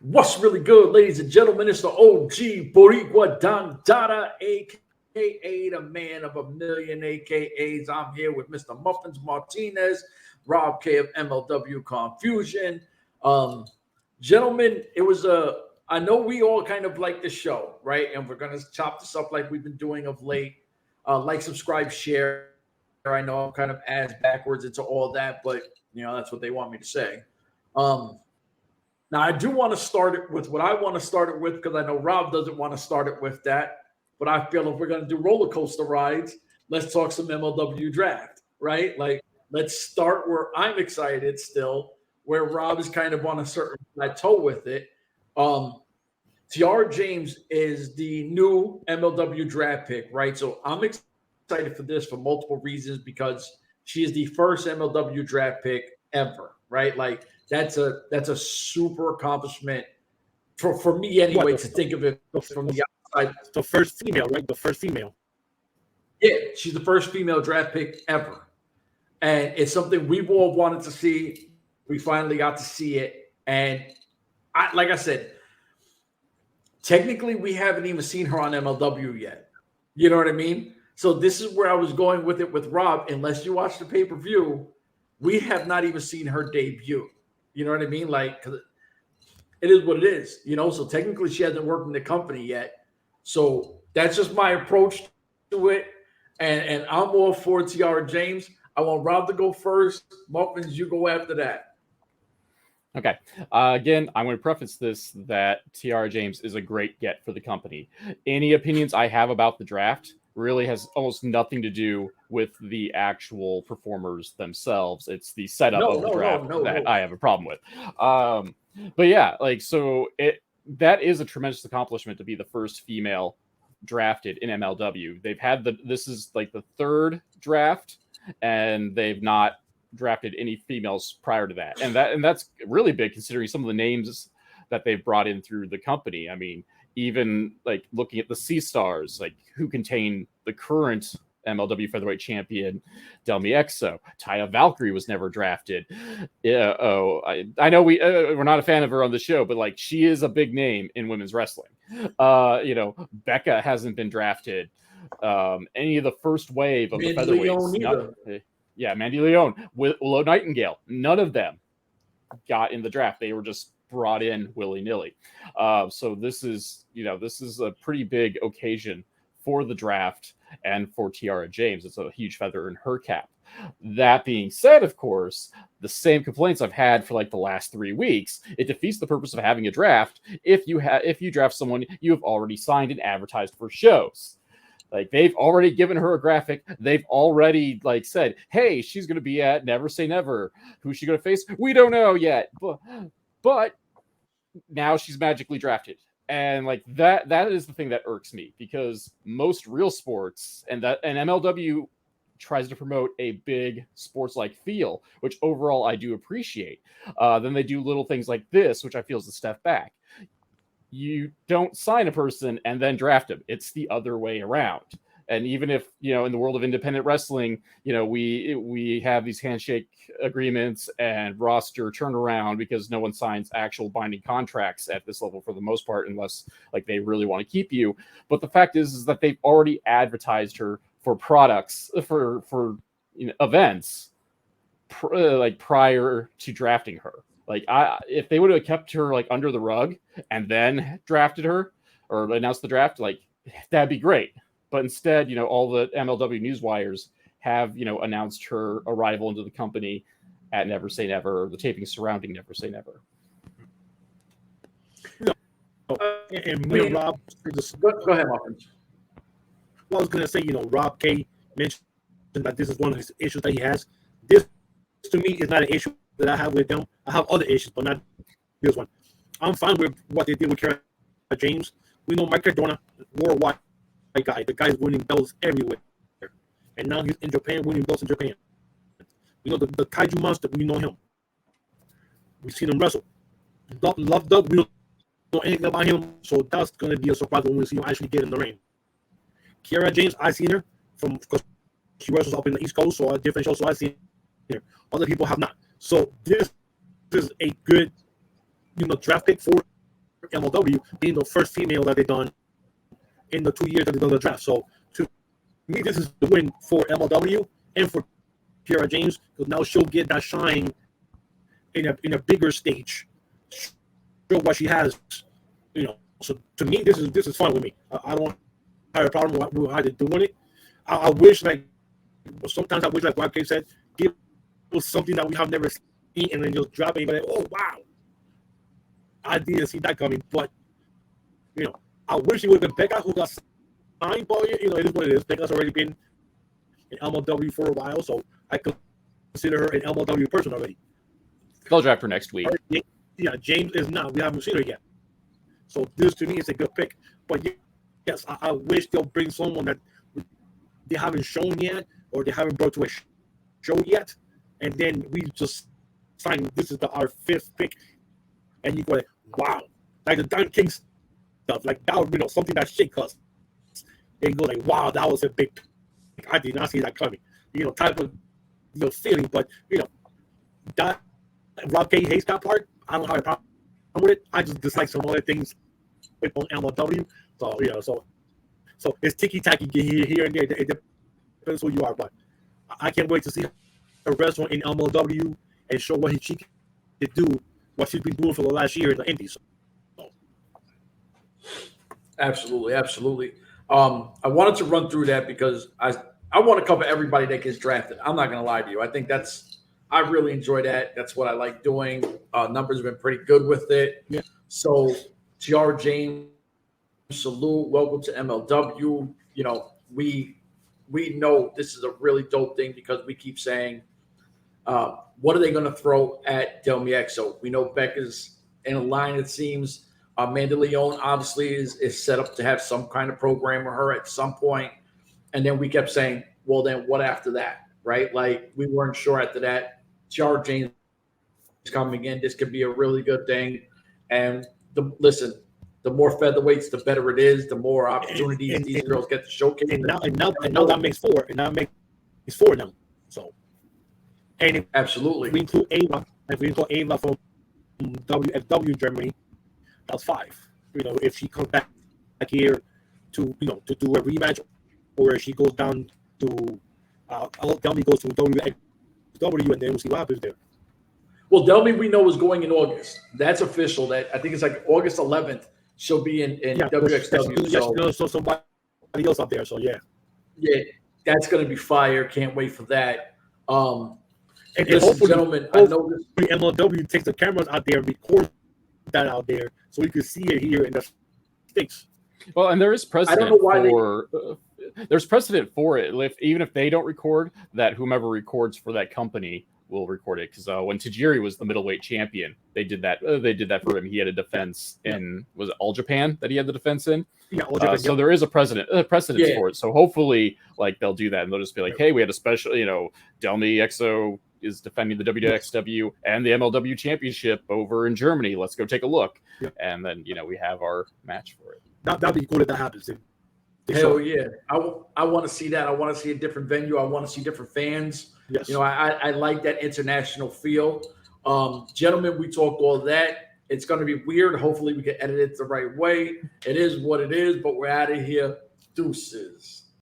What's really good, ladies and gentlemen? It's the OG Boricua Don Dada, a.k.a. the man of a million AKAs. I'm here with Mr. Muffins Martinez, Rob K of MLW Confusion. Gentlemen, it was I know we all kind of like the show, right? And we're going to chop this up like we've been doing of late. Like, subscribe, share. I know I'm kind of ass backwards into all that, but, you know, that's what they want me to say. Now, I do want to start it with what I want to start it with because I know Rob doesn't want to start it with that. But I feel if we're going to do roller coaster rides, let's talk some MLW draft, right? Like, let's start where I'm excited still, where Rob is kind of on a certain plateau with it. Tiara James is the new MLW draft pick, right? So I'm excited for this for multiple reasons because she is the first MLW draft pick ever, right? Like, that's a super accomplishment for me anyway, to think of it from the outside. The first female, right? The first female. Yeah, she's the first female draft pick ever. And it's something we've all wanted to see. We finally got to see it. And like I said, technically we haven't even seen her on MLW yet. You know what I mean? So this is where I was going with it with Rob. Unless you watch the pay-per-view, we have not even seen her debut. You know what I mean? Like, 'cause it is what it is, you know? So technically she hasn't worked in the company yet. So that's just my approach to it. And I'm all for Tiara James. I want Rob to go first. Muffins, you go after that. Okay. Again, I'm going to preface this that Tiara James is a great get for the company. Any opinions I have about the draft really has almost nothing to do with the actual performers themselves. It's the setup of the draft that I have a problem with. But yeah, like, so that is a tremendous accomplishment to be the first female drafted in MLW. They've had this is like the third draft, and they've not drafted any females prior to that. And that's really big considering some of the names that they've brought in through the company. I mean, even like looking at the C Stars, like who contain the current MLW featherweight champion, Delmi Exo. Taya Valkyrie was never drafted. Yeah. I know we're not a fan of her on the show, but like she is a big name in women's wrestling. You know, Becca hasn't been drafted. Any of the first wave of the featherweights. Yeah, Mandy Leon, Willow Nightingale. None of them got in the draft. They were just brought in willy-nilly. So this is a pretty big occasion for the draft and for Tiara James. It's a huge feather in her cap. That being said, of course, the same complaints I've had for like the last 3 weeks, it defeats the purpose of having a draft if you draft someone you have already signed and advertised for shows. Like, they've already given her a graphic. They've already like said, hey, she's going to be at Never Say Never. Who's she going to face? We don't know yet. But now she's magically drafted. And like that is the thing that irks me, because most real sports and MLW tries to promote a big sports-like feel, which overall I do appreciate. Then they do little things like this, which I feel is a step back. You don't sign a person and then draft them. It's the other way around. And even if, you know, in the world of independent wrestling, you know, we have these handshake agreements and roster turnaround because no one signs actual binding contracts at this level for the most part, unless like they really want to keep you. But the fact is that they've already advertised her for products for you know, events like prior to drafting her. Like, if they would have kept her like under the rug and then drafted her or announced the draft, like that'd be great. But instead, you know, all the MLW news wires have, you know, announced her arrival into the company at Never Say Never, or the taping surrounding Never Say Never. And me and Rob, go ahead, Martin. Well, I was going to say, you know, Rob K mentioned that this is one of his issues that he has. This, to me, is not an issue that I have with them. I have other issues, but not this one. I'm fine with what they did with Tiara James. We know Mike Cardona, worldwide guy. The guy's winning belts everywhere. And now he's in Japan, winning belts in Japan. We know the Kaiju Monster, we know him. We've seen him wrestle. Love Doug, we don't know anything about him, so that's going to be a surprise when we see him actually get in the ring. Tiara James, I've seen her because she wrestles up in the East Coast, so a different show, so I've seen her. Other people have not. So this is a good, you know, draft pick for MLW, being the first female that they've done in the 2 years that they've done the draft. So to me, this is the win for MLW and for Tiara Jaynes, because now she'll get that shine in a bigger stage. Show what she has, you know. So to me, this is fun with me. I don't have a problem with how they're doing it. I wish, like, sometimes I wish, like what Kate said, give us something that we have never seen and then just drop it. But like, oh wow, I didn't see that coming. But you know, I wish it would have been Becca who got signed. But you know, it is what it is. Becca's already been in MLW for a while, so I consider her an MLW person already. They'll draft her next week. Yeah, James is not. We haven't seen her yet. So this to me is a good pick. But yes, I wish they'll bring someone that they haven't shown yet or they haven't brought to a show yet. And then we just sign. This is our fifth pick. And you go like, wow. Like the Don King stuff. Like that would be, you know, something that shake us. And you go like, wow, that was a big pick. I did not see that coming. You know, type of, you know, feeling. But, you know, that Rob K hates that part. I don't have a problem with it. I just dislike some other things on MLW. So, you know, so it's ticky-tacky here and there. It depends who you are. But I can't wait to see her wrestle in MLW and show what she can do, what she's been doing for the last year in the Indies. So. Absolutely. I wanted to run through that because I want to cover everybody that gets drafted. I'm not going to lie to you. I think I really enjoy that. That's what I like doing. Numbers have been pretty good with it. Yeah. So, Tiara Jaynes, salute. Welcome to MLW. You know, we know this is a really dope thing because we keep saying, what are they going to throw at W.A? So we know Becca's in a line, it seems. Amanda Leone obviously is set up to have some kind of program with her at some point. And then we kept saying, well, then what after that, right? Like, we weren't sure after that. Tiara Jaynes is coming in. This could be a really good thing. And listen, the more featherweights, the better it is. The more opportunities these girls get to showcase. And now that makes four. And now makes four now. So, and absolutely, we include Ava. If we include Ava from WFW Germany, that's five. You know, if she comes back here to, you know, to do a rematch, or if she goes down to Delmy goes to WXW, and then we'll see what happens there. Well, Delmy we know is going in August. That's official. That I think it's like August 11th. She'll be in WXW. So somebody else up there. So yeah, that's going to be fire. Can't wait for that. And listen, gentlemen, I know this. MLW takes the cameras out there and records that out there, so we can see it here in the States. Well, and there is precedent I don't know why for there's precedent for it. Even if they don't record, that whomever records for that company will record it. Because when Tajiri was the middleweight champion, they did that. They did that for him. He had a defense in, was it All Japan that he had the defense in? Yeah, All Japan, so there is a precedent for it. So hopefully, like, they'll do that and they'll just be like, hey, we had a special, you know, Delmy XO is defending the WXW and the MLW championship over in Germany. Let's go take a look. Yeah. And then, you know, we have our match for it. That'd be cool if that happens. Hell yeah. I want to see that. I want to see a different venue. I want to see different fans. Yes. You know, I like that international feel. Gentlemen, we talked all that. It's going to be weird. Hopefully we can edit it the right way. It is what it is, but we're out of here. Deuces.